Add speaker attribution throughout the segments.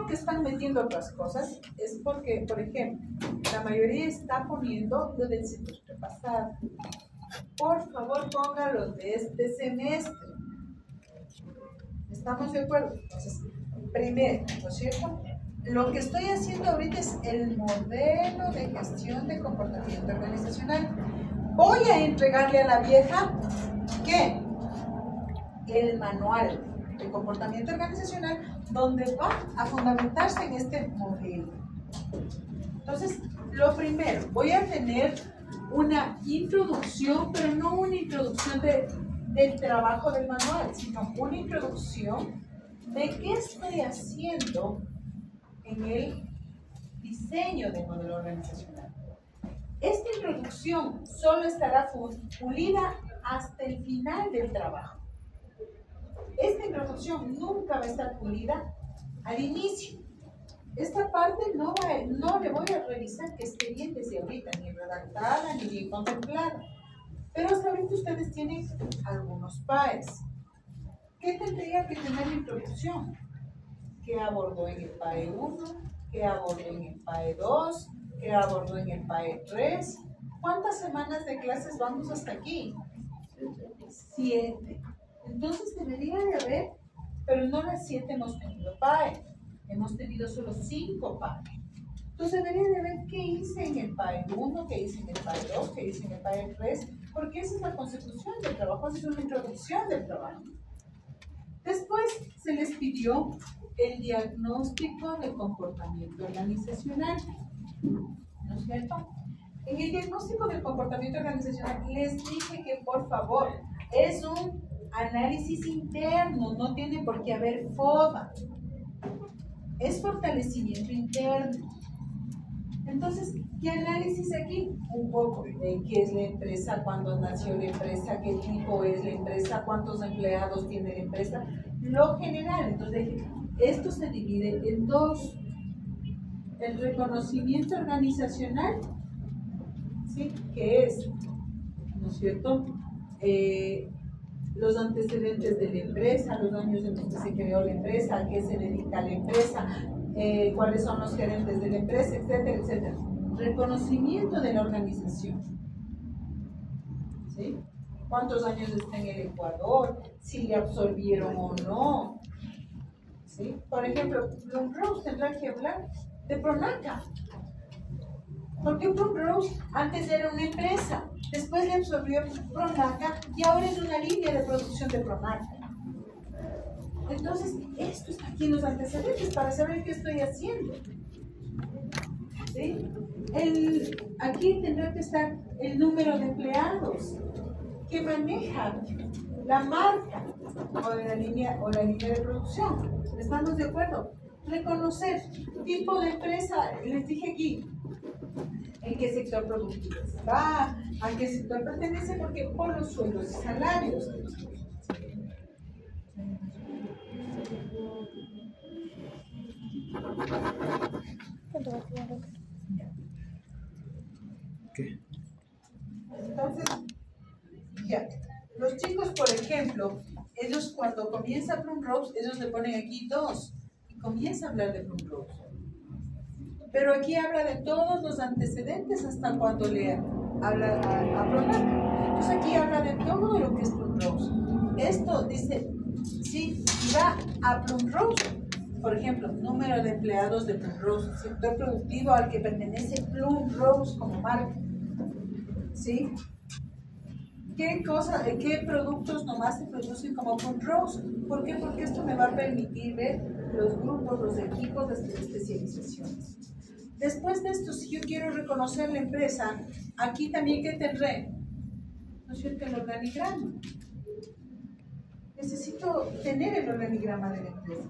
Speaker 1: veo que están metiendo otras cosas, es porque, por ejemplo, la mayoría está poniendo lo del semestre pasado. Por favor, póngalo de este semestre. ¿Estamos de acuerdo? Entonces, primero, ¿no es cierto? Lo que estoy haciendo ahorita es el modelo de gestión de comportamiento organizacional. Voy a entregarle a la vieja, ¿qué? El manual de comportamiento organizacional, donde va a fundamentarse en este modelo. Entonces, lo primero, voy a tener una introducción, pero no una introducción del trabajo del manual, sino una introducción de qué estoy haciendo en el diseño del modelo organizacional. Esta introducción solo estará pulida hasta el final del trabajo. Esta introducción nunca va a estar pulida al inicio. Esta parte no le voy a revisar que esté bien desde ahorita, ni redactada, ni bien contemplada. Pero hasta ahorita ustedes tienen algunos PAEs. ¿Qué tendría que tener la introducción? ¿Qué abordó en el PAE 1? ¿Qué abordó en el PAE 2? ¿Qué abordó en el PAE 3? ¿Cuántas semanas de clases vamos hasta aquí? 7. Entonces debería de haber, pero no las 7 hemos tenido PAE. Hemos tenido solo 5 PAE. Entonces debería de ver qué hice en el PAE 1, qué hice en el PAE 2, qué hice en el PAE 3, porque esa es la consecución del trabajo, esa es una introducción del trabajo. Después se les pidió el diagnóstico de comportamiento organizacional, ¿no es cierto? En el diagnóstico del comportamiento organizacional les dije que por favor es un análisis interno, no tiene por qué haber FODA. Es fortalecimiento interno. Entonces, ¿qué análisis aquí? Un poco de qué es la empresa, cuándo nació la empresa, qué tipo es la empresa, cuántos empleados tiene la empresa, lo general. Entonces, esto se divide en dos. El reconocimiento organizacional, ¿sí? Que es, ¿no es cierto? Los antecedentes de la empresa, los años en los que se creó la empresa, a qué se dedica la empresa, cuáles son los gerentes de la empresa, etcétera, etcétera. Reconocimiento de la organización, ¿sí? ¿Cuántos años está en el Ecuador? Si le absorbieron o no, ¿sí? Por ejemplo, Plumrose tendrá que hablar de Pronaca. Porque Plumrose antes era una empresa, después le absorbió Pronaca y ahora es una línea de producción de Pronaca. Entonces, esto está aquí en los antecedentes para saber qué estoy haciendo. ¿Sí? Aquí tendrá que estar el número de empleados que maneja la marca o la línea de producción. ¿Estamos de acuerdo? Reconocer tipo de empresa, les dije aquí, en qué sector productivo está, a qué sector pertenece, porque por los sueldos y salarios.
Speaker 2: ¿Qué?
Speaker 1: Entonces, ya, los chicos, por ejemplo, ellos cuando comienza Plumrose, ellos le ponen aquí 2 y comienza a hablar de Plumrose. Pero aquí habla de todos los antecedentes hasta cuando le habla a Pronaca. Entonces aquí habla de todo lo que es Plumrose. Esto dice, sí, va a Plumrose. Por ejemplo, número de empleados de Plumrose, sector productivo al que pertenece Plumrose como marca. ¿Sí? ¿Qué productos nomás se producen como Plumrose? ¿Por qué? Porque esto me va a permitir ver los grupos, los equipos de especializaciones. Después de esto, si yo quiero reconocer la empresa, aquí también ¿qué tendré? ¿No es cierto? El organigrama. Necesito tener el organigrama de la empresa.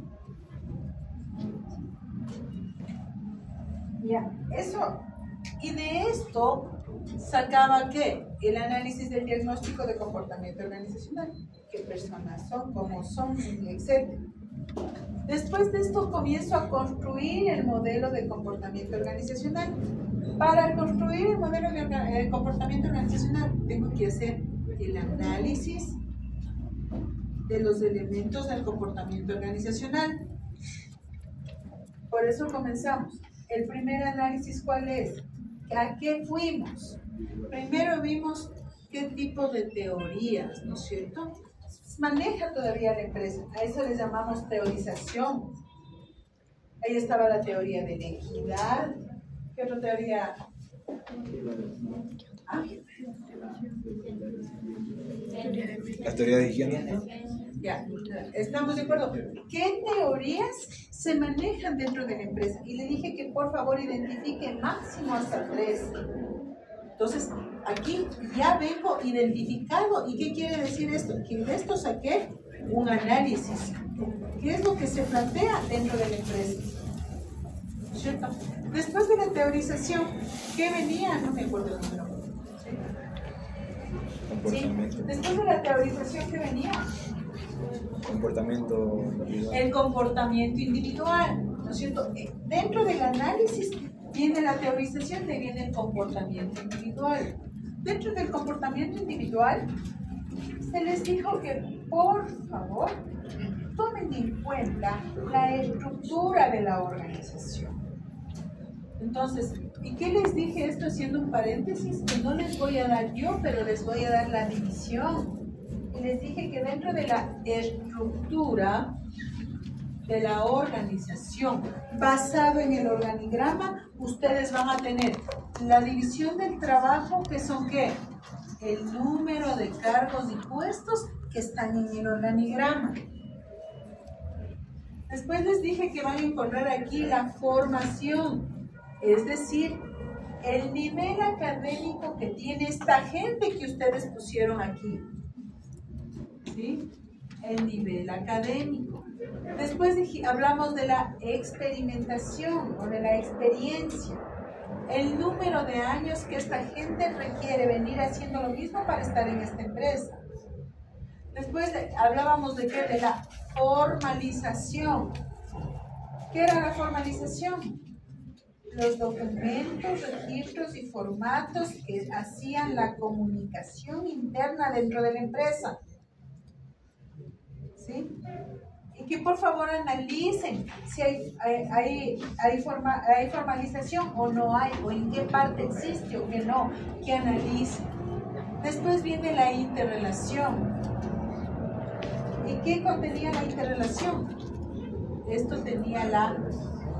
Speaker 1: Ya, eso. Y de esto sacaba ¿qué? El análisis del diagnóstico de comportamiento organizacional. ¿Qué personas son? ¿Cómo son? Etc. Después de esto comienzo a construir el modelo de comportamiento organizacional. Para construir el modelo de comportamiento organizacional tengo que hacer el análisis de los elementos del comportamiento organizacional. por eso comenzamos. El primer análisis, ¿cuál es? ¿A qué fuimos? Primero vimos qué tipo de teorías, ¿no es cierto?, maneja todavía la empresa. A eso le llamamos teorización. Ahí estaba la teoría de la equidad. ¿Qué otra teoría?
Speaker 2: La teoría de higiene.
Speaker 1: Ya, estamos de acuerdo. ¿Qué teorías se manejan dentro de la empresa? Y le dije que por favor identifique máximo hasta 3. Entonces, aquí ya vengo identificado. ¿Y qué quiere decir esto? Que de esto saqué un análisis. ¿Qué es lo que se plantea dentro de la empresa? ¿Cierto? Después de la teorización, ¿qué venía? No me acuerdo el número. ¿Sí? Después de la teorización, ¿qué venía?
Speaker 2: Comportamiento individual.
Speaker 1: El comportamiento individual, ¿no es cierto? Dentro del análisis viene la teorización y viene el comportamiento individual. Dentro del comportamiento individual se les dijo que por favor tomen en cuenta la estructura de la organización. Entonces, ¿y qué les dije esto haciendo un paréntesis? Que no les voy a dar yo, pero les voy a dar la división. Y les dije que dentro de la estructura de la organización, basado en el organigrama, ustedes van a tener la división del trabajo, que son ¿qué? El número de cargos y puestos que están en el organigrama. Después les dije que van a encontrar aquí la formación, es decir, el nivel académico que tiene esta gente que ustedes pusieron aquí. ¿Sí? El nivel académico. Después hablamos de la experimentación o de la experiencia. El número de años que esta gente requiere venir haciendo lo mismo para estar en esta empresa. Después hablábamos de qué, de la formalización. ¿Qué era la formalización? Los documentos, registros y formatos que hacían la comunicación interna dentro de la empresa. ¿Sí? Y que por favor analicen si hay formalización o no hay, o en qué parte existe o que no, que analicen. Después viene la interrelación. ¿Y qué contenía la interrelación? Esto tenía la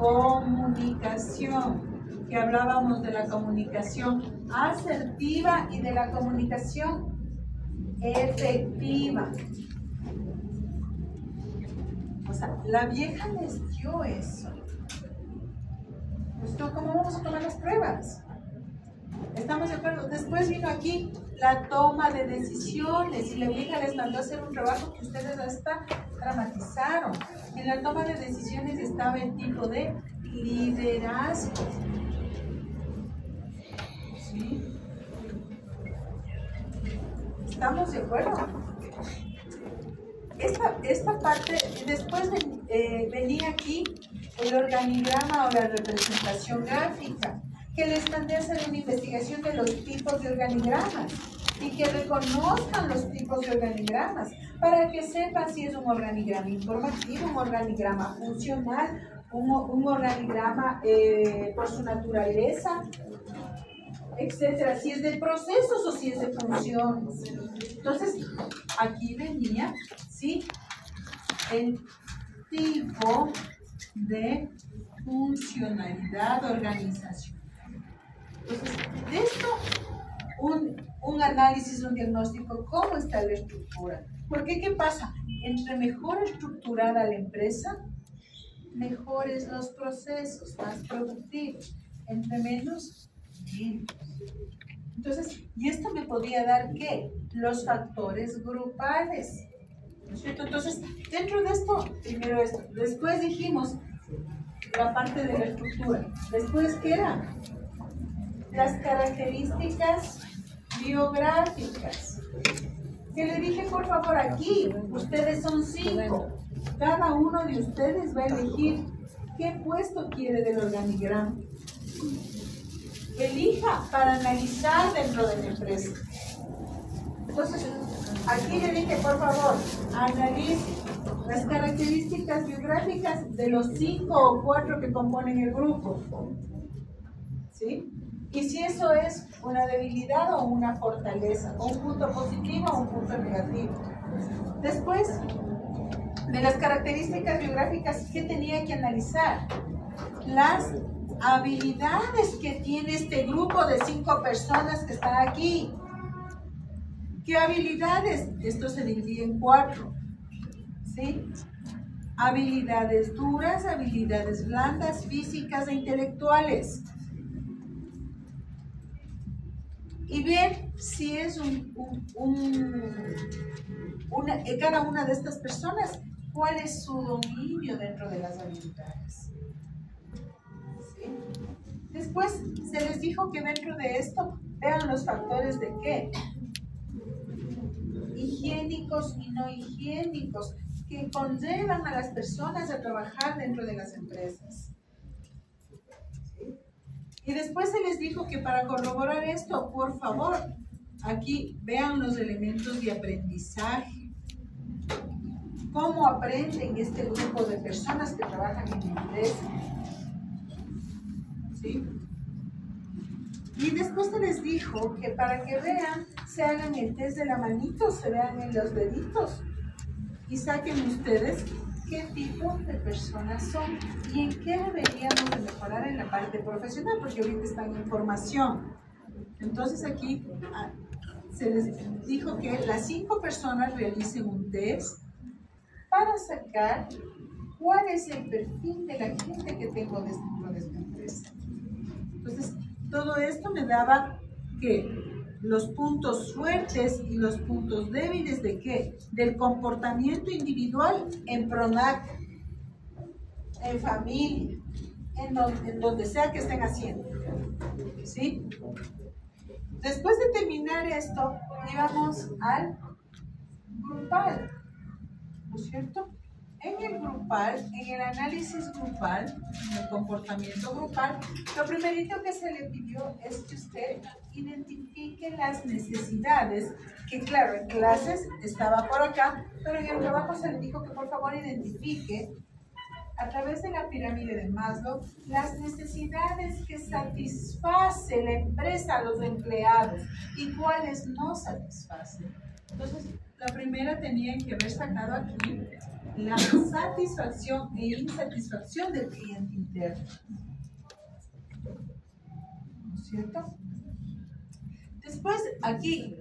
Speaker 1: comunicación, que hablábamos de la comunicación asertiva y de la comunicación efectiva. O sea, la vieja les dio eso. Pues, ¿cómo vamos a tomar las pruebas? ¿Estamos de acuerdo? Después vino aquí la toma de decisiones y la vieja les mandó a hacer un trabajo que ustedes hasta dramatizaron. En la toma de decisiones estaba el tipo de liderazgo. ¿Sí? ¿Estamos de acuerdo? Esta parte, después venía aquí el organigrama o la representación gráfica, que les mandé a hacer una investigación de los tipos de organigramas y que reconozcan los tipos de organigramas para que sepan si es un organigrama informativo, un organigrama funcional, un organigrama por su naturaleza, etcétera, si es de procesos o si es de funciones. Entonces, aquí venía, ¿sí?, el tipo de funcionalidad organizacional. Entonces, de esto, un análisis, un diagnóstico, ¿cómo está la estructura? Porque, ¿qué pasa? Entre mejor estructurada la empresa, mejores los procesos, más productivos. Entre menos, menos. Entonces, y esto me podía dar, ¿qué? Los factores grupales. ¿No es cierto? Entonces, dentro de esto, primero esto. Después dijimos la parte de la estructura. Después, ¿qué era? Las características biográficas. Que le dije, por favor, aquí, ustedes son 5. Cada uno de ustedes va a elegir qué puesto quiere del organigrama. Elija para analizar dentro de la empresa. Entonces, aquí le dije, por favor, analice las características biográficas de los 5 o 4 que componen el grupo. ¿Sí? Y si eso es una debilidad o una fortaleza, o un punto positivo o un punto negativo. Después, de las características biográficas, ¿qué tenía que analizar? Las habilidades que tiene este grupo de 5 personas que está aquí. ¿Qué habilidades? Esto se divide en 4. ¿Sí? Habilidades duras, habilidades blandas, físicas e intelectuales. Y ver si es cada una de estas personas, cuál es su dominio dentro de las habilidades. ¿Sí? Después se les dijo que dentro de esto vean los factores de qué, higiénicos y no higiénicos, que conllevan a las personas a trabajar dentro de las empresas. Y después se les dijo que para corroborar esto, por favor, aquí vean los elementos de aprendizaje. ¿Cómo aprenden este grupo de personas que trabajan en la empresa? ¿Sí? Y después se les dijo que para que vean, se hagan el test de la manito, se vean en los deditos y saquen ustedes qué tipo de personas son y en qué deberíamos de mejorar en la parte profesional, porque ahorita están en formación. Entonces aquí se les dijo que las 5 personas realicen un test para sacar cuál es el perfil de la gente que tengo dentro de esta empresa. Entonces, todo esto me daba que los puntos fuertes y los puntos débiles de qué, del comportamiento individual en PRONAC, en familia, en donde sea que estén haciendo. ¿Sí? Después de terminar esto, íbamos al grupal, ¿no es cierto? En el grupal, en el análisis grupal, en el comportamiento grupal, lo primerito que se le pidió es que usted identifique las necesidades, que claro, en clases estaba por acá, pero en el trabajo se le dijo que por favor identifique a través de la pirámide de Maslow las necesidades que satisface la empresa a los empleados y cuáles no satisfacen. Entonces, la primera tenía que haber sacado aquí la satisfacción e insatisfacción del cliente interno. ¿No es cierto? Después, aquí,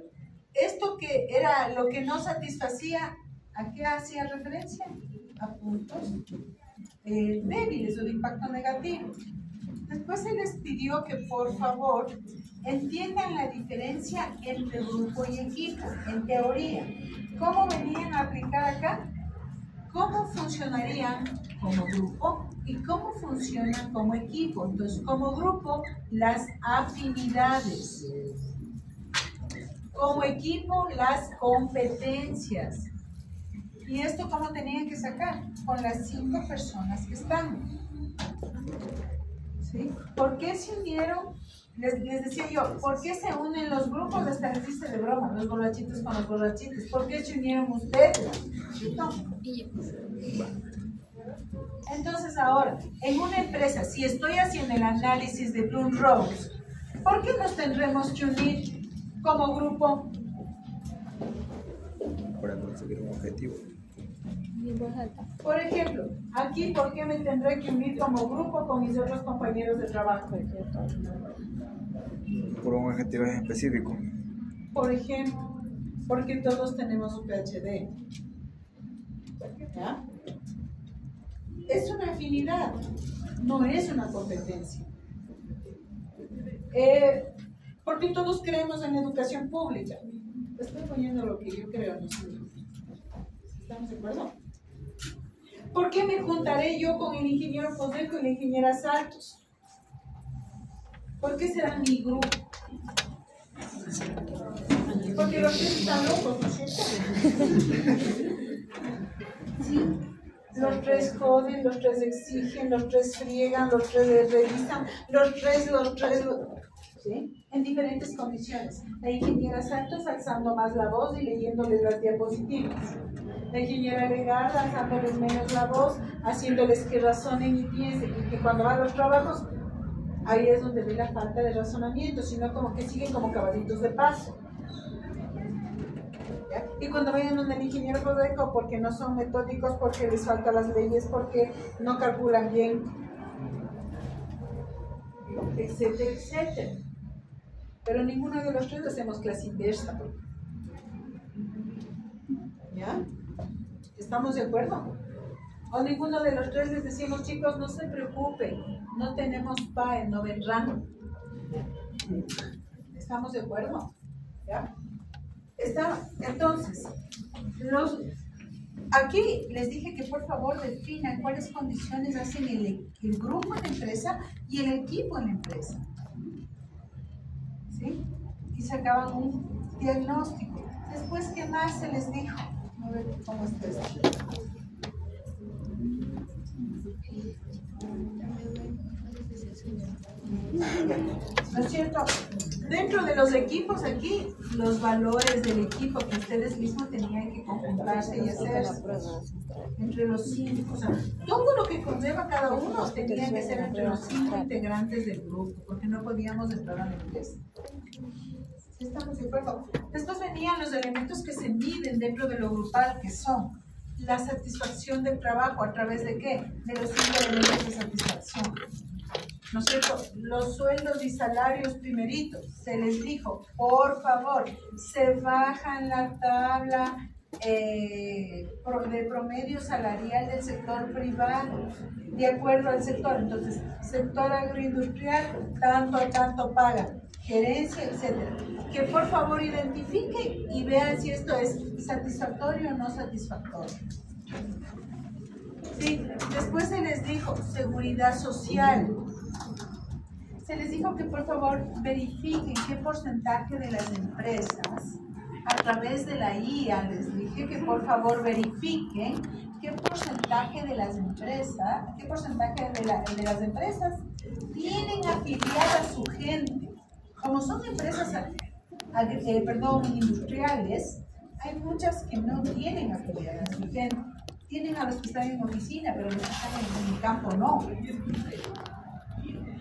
Speaker 1: esto que era lo que no satisfacía, ¿a qué hacía referencia? A puntos débiles o de impacto negativo. Después se les pidió que por favor entiendan la diferencia entre grupo y equipo, en teoría. ¿Cómo venían a aplicar acá? ¿Cómo funcionarían como grupo y cómo funcionan como equipo? Entonces, como grupo, las afinidades. Como equipo, las competencias. ¿Y esto cómo tenían que sacar? Con las 5 personas que están. ¿Sí? ¿Por qué se unieron? Les decía yo, ¿por qué se unen los grupos? Hasta les hice de broma, los borrachitos con los borrachitos. ¿Por qué se unieron ustedes? ¿No? Entonces ahora, en una empresa, si estoy haciendo el análisis de Bloom Rose, ¿por qué nos tendremos que unir como grupo?
Speaker 2: Para conseguir un objetivo.
Speaker 1: Por ejemplo, aquí, ¿por qué me tendré que unir como grupo con mis otros compañeros de trabajo?
Speaker 2: Por un objetivo específico.
Speaker 1: Por ejemplo, porque todos tenemos un PhD. ¿Ya? Es una afinidad, no es una competencia. Porque todos creemos en la educación pública. Estoy poniendo lo que yo creo, no sé. ¿Estamos de acuerdo? ¿Por qué me juntaré yo con el ingeniero Poseco y la ingeniera Santos? ¿Por qué será mi grupo? Porque los tres están locos, ¿no es cierto? Sí. Los tres joden, los tres exigen, los tres friegan, los tres revisan, los tres, ¿sí? En diferentes condiciones. La ingeniera Santos alzando más la voz y leyéndole las diapositivas. La ingeniera Legarda alzándoles menos la voz, haciéndoles que razonen y piensen, y que cuando van a los trabajos, ahí es donde ve la falta de razonamiento, sino como que siguen como caballitos de paso. ¿Ya? Y cuando vayan donde el ingeniero Codeco, porque no son metódicos, porque les faltan las leyes, porque no calculan bien, etcétera, etcétera. Pero ninguno de los tres hacemos clase inversa. ¿Ya? ¿Estamos de acuerdo? O ninguno de los tres les decimos, chicos, no se preocupen, no tenemos PAE, no vendrán. ¿Estamos de acuerdo? ¿Ya? Entonces, aquí les dije que por favor definan cuáles condiciones hacen el grupo en la empresa y el equipo en la empresa. ¿Sí? Y sacaban un diagnóstico. Después, ¿qué más se les dijo? A ver cómo está esto. ¿No es cierto? Dentro de los equipos aquí, los valores del equipo que ustedes mismos tenían que conjuntarse y hacer entre los 5, o sea, todo lo que conlleva cada uno tenía que ser entre los 5 integrantes del grupo, porque no podíamos entrar a la empresa. ¿Sí estamos de acuerdo? Después venían los elementos que se miden dentro de lo grupal, que son la satisfacción del trabajo, ¿a través de qué? De los 5 elementos de satisfacción. ¿No es cierto? Los sueldos y salarios primeritos, se les dijo, por favor, se bajan la tabla de promedio salarial del sector privado, de acuerdo al sector. Entonces, sector agroindustrial, tanto a tanto pagan, gerencia, etcétera. Que por favor identifiquen y vean si esto es satisfactorio o no satisfactorio. Sí, después se les dijo seguridad social. Se les dijo que por favor verifiquen qué porcentaje de las empresas, a través de la IA, les dije que por favor verifiquen qué porcentaje de las empresas, las empresas tienen afiliada a su gente. Como son empresas industriales, hay muchas que no tienen afiliada a su gente. Tienen a los que están en oficina, pero los que están en el campo no.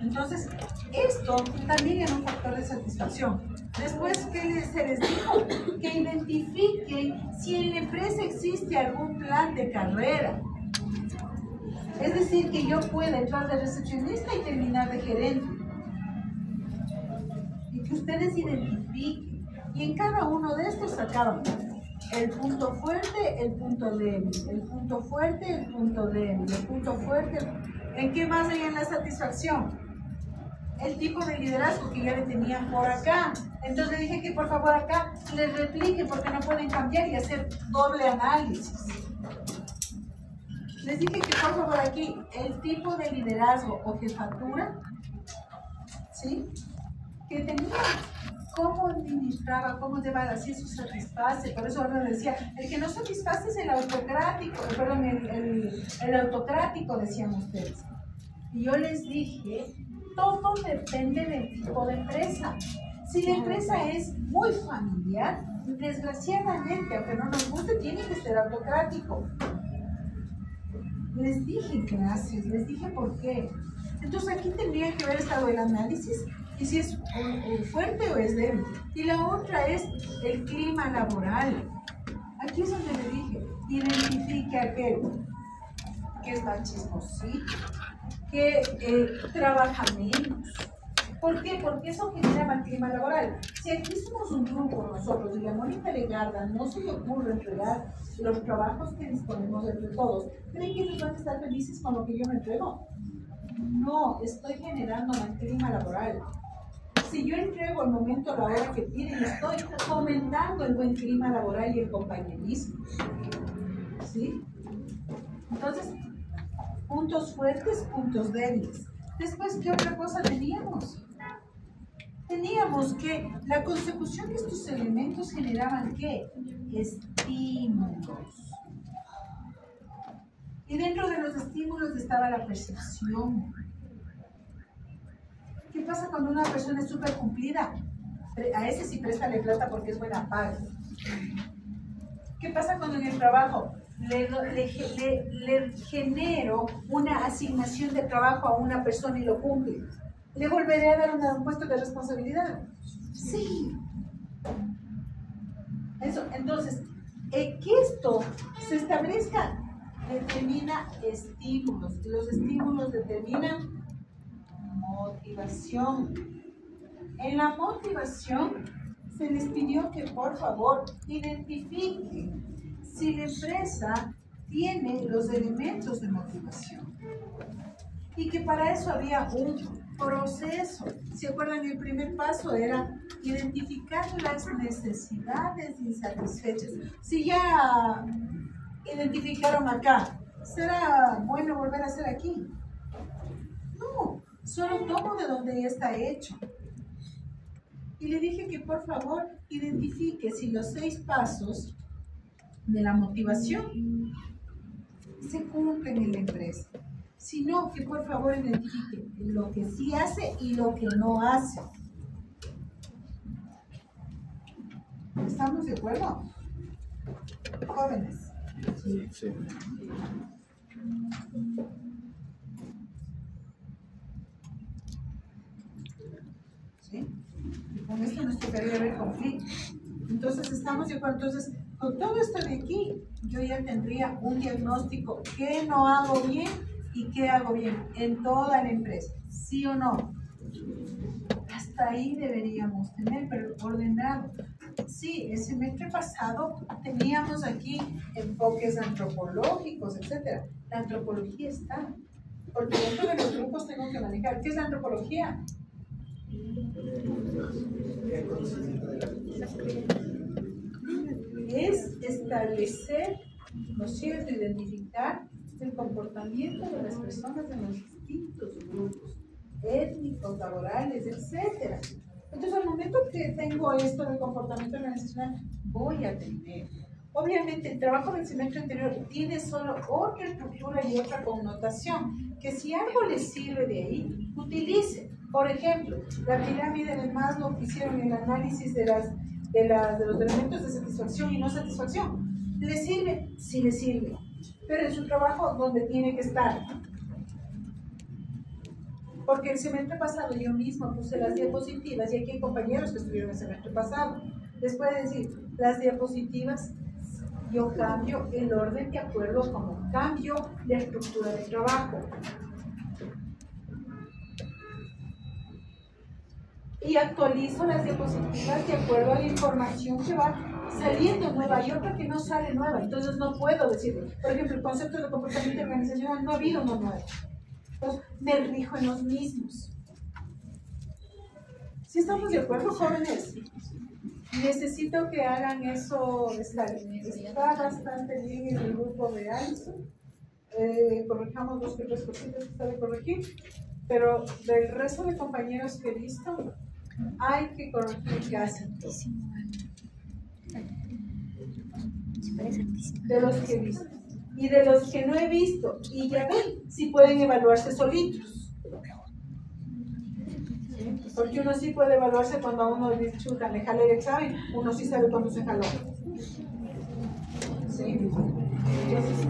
Speaker 1: Entonces, esto también era un factor de satisfacción. Después, ¿qué se les dijo? Que identifiquen si en la empresa existe algún plan de carrera. Es decir, que yo pueda entrar de recepcionista y terminar de gerente. Y que ustedes identifiquen. Y en cada uno de estos sacaban el punto fuerte, el punto débil, el punto fuerte, el punto débil, el punto fuerte. ¿En qué más hay en la satisfacción? El tipo de liderazgo que ya le tenían por acá. Entonces le dije que por favor acá les replique porque no pueden cambiar y hacer doble análisis. Les dije que por favor aquí el tipo de liderazgo o jefatura, ¿sí? Que tenía, cómo administraba, cómo llevaba, si eso satisface. Por eso ahora decía, el que no satisface es el autocrático, perdón, el autocrático, decían ustedes. Y yo les dije, todo depende del tipo de empresa. Si la empresa es muy familiar, desgraciadamente, aunque no nos guste, tiene que ser autocrático. Les dije clases, les dije por qué. Entonces aquí tendría que haber estado el análisis y si es fuerte o es débil. Y la otra es el clima laboral. Aquí es donde le dije, identifique aquel que es más chismosito, que trabaja menos. ¿Por qué? Porque eso genera mal clima laboral. Si aquí somos un grupo nosotros y la Mónica Legarda no se le ocurre entregar los trabajos que disponemos entre todos, ¿creen que ellos van a estar felices con lo que yo me entrego? No, estoy generando mal clima laboral. Si yo entrego el momento, la hora que piden, estoy fomentando el buen clima laboral y el compañerismo. ¿Sí? Entonces, puntos fuertes, puntos débiles. Después, ¿qué otra cosa teníamos? Teníamos que la consecución de estos elementos generaban ¿qué? Estímulos. Y dentro de los estímulos estaba la percepción. ¿Qué pasa cuando una persona es súper cumplida? A ese sí préstale plata porque es buena paga. ¿Qué pasa cuando en el trabajo le genero una asignación de trabajo a una persona y lo cumple? ¿Le volveré a dar un puesto de responsabilidad? Sí. Eso, entonces, que esto se establezca determina estímulos. Los estímulos determinan motivación. En la motivación se les pidió que por favor identifiquen si la empresa tiene los elementos de motivación y que para eso había un proceso. ¿Se acuerdan? El primer paso era identificar las necesidades insatisfechas. Si ya identificaron acá, ¿será bueno volver a hacer aquí? No, solo tomo de donde ya está hecho. Y le dije que por favor identifique si los 6 pasos de la motivación se cumplen en la empresa. Si no, que por favor identifique lo que sí hace y lo que no hace. ¿Estamos de acuerdo? Jóvenes.
Speaker 2: Sí, sí.
Speaker 1: ¿Sí? Y con esto nos tocaría ver conflicto. Entonces, estamos de acuerdo. Entonces, con todo esto de aquí, yo ya tendría un diagnóstico. ¿Qué no hago bien y qué hago bien en toda la empresa? ¿Sí o no? Hasta ahí deberíamos tener, pero ordenado. Sí, el semestre pasado teníamos aquí enfoques antropológicos, etc. La antropología está, porque dentro de los grupos tengo que manejar. ¿Qué es la antropología? Es establecer, ¿no es cierto?, identificar el comportamiento de las personas en los distintos grupos étnicos, laborales, etc. Entonces, al momento que tengo esto del comportamiento organizacional, voy a tener. Obviamente, el trabajo del semestre anterior tiene solo otra estructura y otra connotación, que si algo les sirve de ahí, utilice. Por ejemplo, la pirámide de Maslow que hicieron el análisis de los elementos de satisfacción y no satisfacción. ¿Le sirve? Sí le sirve. Pero en su trabajo, donde tiene que estar. Porque el semestre pasado yo mismo puse las diapositivas y aquí hay compañeros que estuvieron el semestre pasado. Les puede decir, las diapositivas, yo cambio el orden de acuerdo a cómo cambio la estructura de trabajo. Y actualizo las diapositivas de acuerdo a la información que va saliendo nueva. Hay otra que no sale nueva, entonces no puedo decir, por ejemplo, el concepto de comportamiento organizacional, no ha habido uno nuevo. Entonces, me rijo en los mismos. ¿Sí estamos de acuerdo, jóvenes? Necesito que hagan eso. Está bastante bien en el grupo de Alison. Corrijamos 2 o 3 cositas que está de corregir. Pero del resto de compañeros que he visto, hay que corregir casi. De los que he visto. Y de los que no he visto, y ya ven, si pueden evaluarse solitos. ¿Sí? Porque uno sí puede evaluarse cuando a uno le chuta, le jala el examen, uno sí sabe cuándo se jaló. ¿Sí? Entonces,